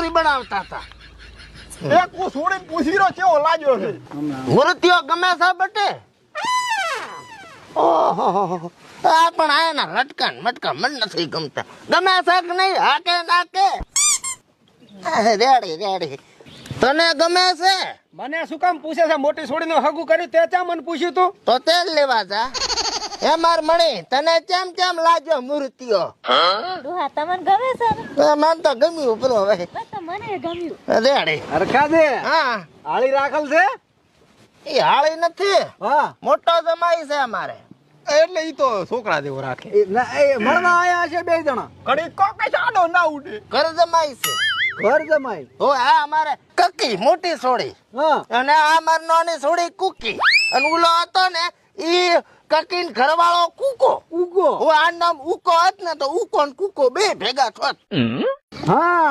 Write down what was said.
કચોરી બનાવતા હતા. એક હું છોડીને પૂછી રહ્યો કેવો લાગ્યો છે. મૂર્તિઓ ગમે છે બટે? ઓહો, આ પણ આના લટકાન મટકા મન નથી ગમતા. ગમે છે કે નહીં? હાકે નાકે રેડી રેડી. તને ગમે છે? મને શું કામ પૂછે છે? મોટી છોડીને હગું કર્યું તે ચા મને પૂછ્યું તું? તો તેલ લેવા જા. એ માર મણી, તને કેમ લાગ્યો મૂર્તિઓ? ડોહા તમને ગમે છે ને? મને તો ગમ્યું પેલો હવે. બસ તો મને ગમ્યું. રેડી. હરખા દે. હા, આળી રાખલ છે? એ હાળી નથી, હા. મોટો જમાઈ છે અમારે. એટલે ઈ તો છોકરા જેવો રાખે. મળવા આયા છે બે જણા. ઘડી કોકે સાડો ના ઉડે. ઘર જમાઈ છે. ઘર જમાઈ. ઓ આ અમારે કકી મોટી છોડી, હા. અને આ માર નાની છોડી કુકી, અને ઉલો હતો ને ઈ કકીન ઘરવાળો કુકો. ઉગો. હું આ નામ ઉકો હોત ને તો ઉકો ને કુકો બે ભેગા થોત. હા.